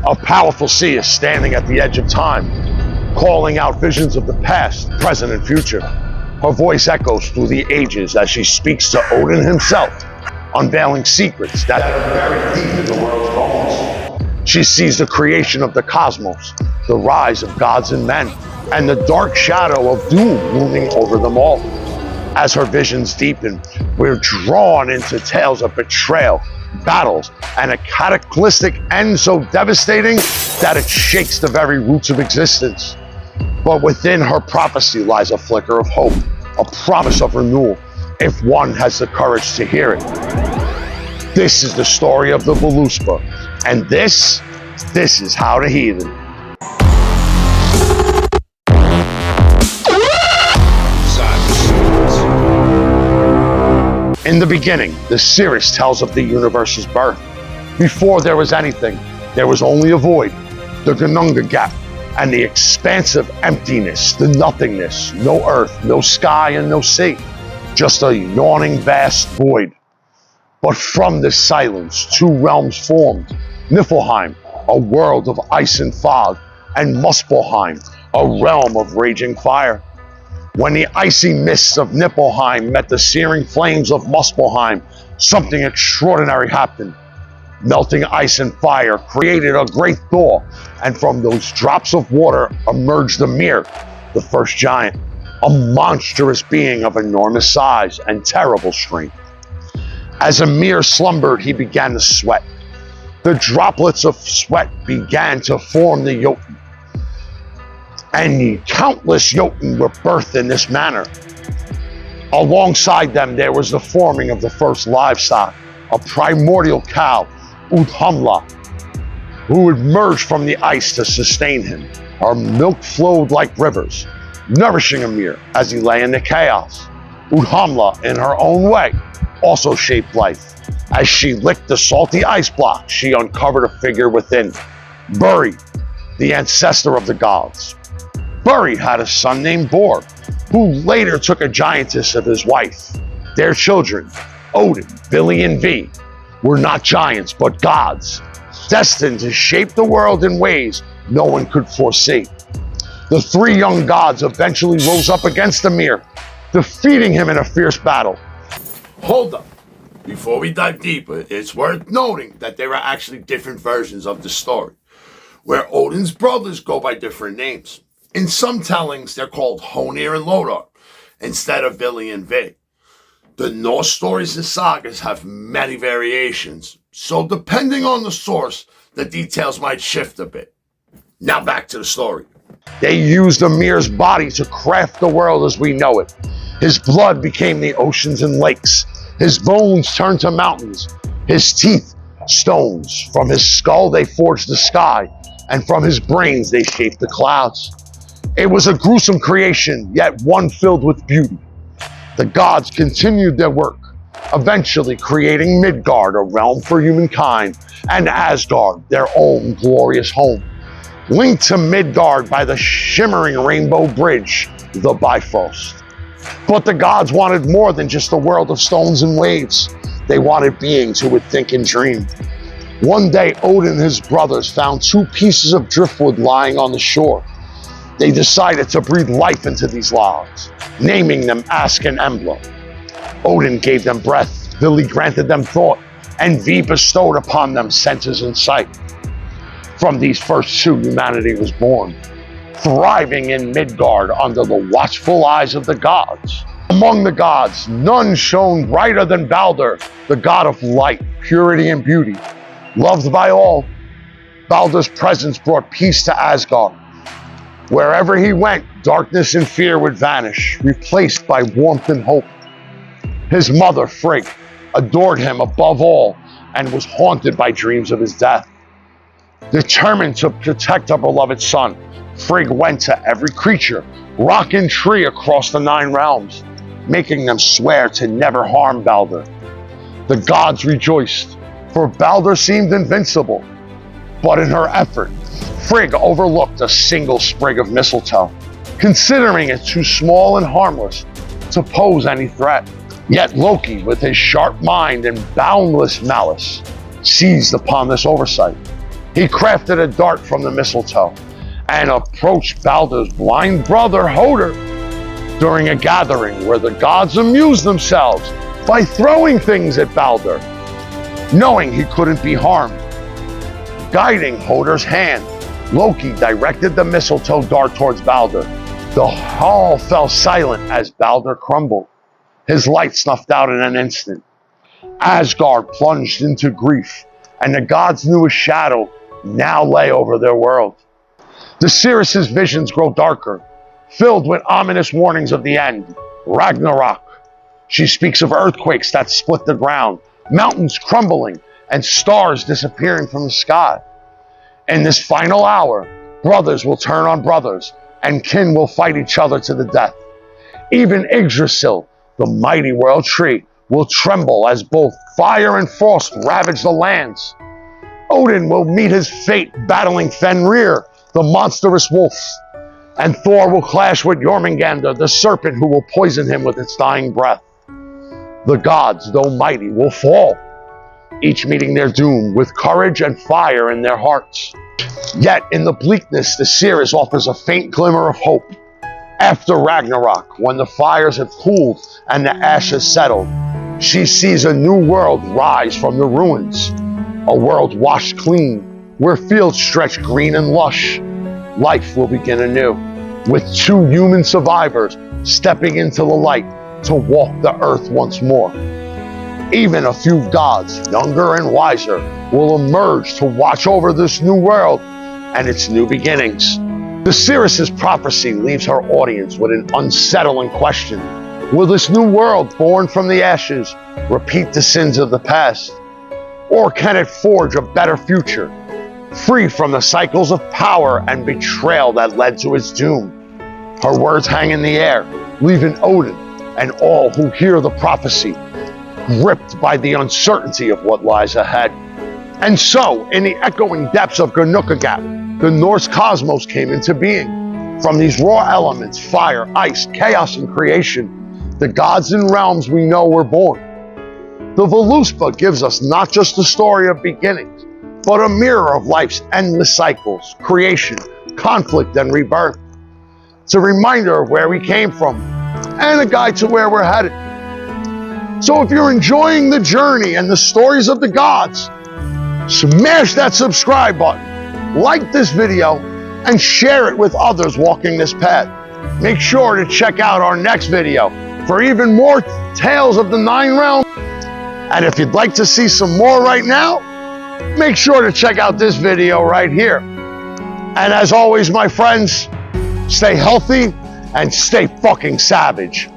A powerful seer standing at the edge of time, calling out visions of the past, present, and future. Her voice echoes through the ages as she speaks to Odin himself, unveiling secrets that are buried deep in the world's bones. She sees the creation of the cosmos, the rise of gods and men, and the dark shadow of doom looming over them all. As her visions deepen, we're drawn into tales of betrayal, battles, and a cataclysmic end so devastating that it shakes the very roots of existence. But within her prophecy lies a flicker of hope, a promise of renewal, if one has the courage to hear it. This is the story of the Voluspa, and this is how the Heathen. In the beginning, the Seeress tells of the universe's birth. Before there was anything, there was only a void, the Gununga gap, and the expansive emptiness, the nothingness, no earth, no sky, and no sea, just a yawning vast void. But from this silence, two realms formed, Niflheim, a world of ice and fog, and Muspelheim, a realm of raging fire. When the icy mists of Niflheim met the searing flames of Muspelheim, something extraordinary happened. Melting ice and fire created a great thaw, and from those drops of water emerged Ymir, the first giant, a monstrous being of enormous size and terrible strength. As Ymir slumbered, he began to sweat. The droplets of sweat began to form the Jotun, and the countless Jotun were birthed in this manner. Alongside them, there was the forming of the first livestock, a primordial cow, Odin'S, who emerged from the ice to sustain him. Her milk flowed like rivers, nourishing Ymir as he lay in the chaos. Odin'S, in her own way, also shaped life. As she licked the salty ice block, she uncovered a figure within, Buri, the ancestor of the gods. Buri had a son named Baldr, who later took a giantess of his wife. Their children, Odin, Vili, and V, were not giants but gods, destined to shape the world in ways no one could foresee. The three young gods eventually rose up against Ymir, defeating him in a fierce battle. Hold up. Before we dive deeper, it's worth noting that there are actually different versions of the story, where Odin's brothers go by different names. In some tellings, they're called Honir and Lodar, instead of Vili and Ve. The Norse stories and sagas have many variations, so depending on the source, the details might shift a bit. Now back to the story. They used Ymir's body to craft the world as we know it. His blood became the oceans and lakes. His bones turned to mountains. His teeth, stones. From his skull, they forged the sky. And from his brains, they shaped the clouds. It was a gruesome creation, yet one filled with beauty. The gods continued their work, eventually creating Midgard, a realm for humankind, and Asgard, their own glorious home, linked to Midgard by the shimmering rainbow bridge, the Bifrost. But the gods wanted more than just a world of stones and waves. They wanted beings who would think and dream. One day, Odin and his brothers found two pieces of driftwood lying on the shore. They decided to breathe life into these logs, naming them Ask and Embla. Odin gave them breath, Vili granted them thought, and V bestowed upon them senses and sight. From these first two, humanity was born, thriving in Midgard under the watchful eyes of the gods. Among the gods, none shone brighter than Baldr, the god of light, purity, and beauty. Loved by all, Baldr's presence brought peace to Asgard. Wherever he went, darkness and fear would vanish, replaced by warmth and hope. His mother, Frigg, adored him above all and was haunted by dreams of his death. Determined to protect her beloved son, Frigg went to every creature, rock and tree across the 9 realms, making them swear to never harm Baldr. The gods rejoiced, for Baldr seemed invincible. But in her effort, Frigg overlooked a single sprig of mistletoe, considering it too small and harmless to pose any threat. Yet Loki, with his sharp mind and boundless malice, seized upon this oversight. He crafted a dart from the mistletoe and approached Baldr's blind brother Hoder during a gathering where the gods amused themselves by throwing things at Baldr, knowing he couldn't be harmed. Guiding Hoder's hand, Loki directed the mistletoe dart towards Baldr. The hall fell silent as Baldr crumbled, his light snuffed out in an instant. Asgard plunged into grief, and the gods knew a shadow now lay over their world. The Seeress' visions grow darker, filled with ominous warnings of the end. Ragnarok. She speaks of earthquakes that split the ground, mountains crumbling, and stars disappearing from the sky. In this final hour, brothers will turn on brothers, and kin will fight each other to the death. Even Yggdrasil, the mighty world tree, will tremble as both fire and frost ravage the lands. Odin will meet his fate battling Fenrir, the monstrous wolf, and Thor will clash with Jormungandr, the serpent who will poison him with its dying breath. The gods, though mighty, will fall, each meeting their doom with courage and fire in their hearts. Yet in the bleakness, the Seeress offers a faint glimmer of hope. After Ragnarok, when the fires have cooled and the ashes settled, she sees a new world rise from the ruins. A world washed clean, where fields stretch green and lush. Life will begin anew, with 2 human survivors stepping into the light to walk the earth once more. Even a few gods, younger and wiser, will emerge to watch over this new world and its new beginnings. The Seeress' prophecy leaves her audience with an unsettling question. Will this new world, born from the ashes, repeat the sins of the past? Or can it forge a better future, free from the cycles of power and betrayal that led to its doom? Her words hang in the air, leaving Odin and all who hear the prophecy gripped by the uncertainty of what lies ahead. And so, in the echoing depths of Ginnungagap, the Norse cosmos came into being. From these raw elements, fire, ice, chaos, and creation, the gods and realms we know were born. The Voluspa gives us not just the story of beginnings, but a mirror of life's endless cycles, creation, conflict, and rebirth. It's a reminder of where we came from, and a guide to where we're headed. So if you're enjoying the journey and the stories of the gods, smash that subscribe button, like this video, and share it with others walking this path. Make sure to check out our next video for even more tales of the 9 realms. And if you'd like to see some more right now, make sure to check out this video right here. And as always, my friends, stay healthy and stay fucking savage.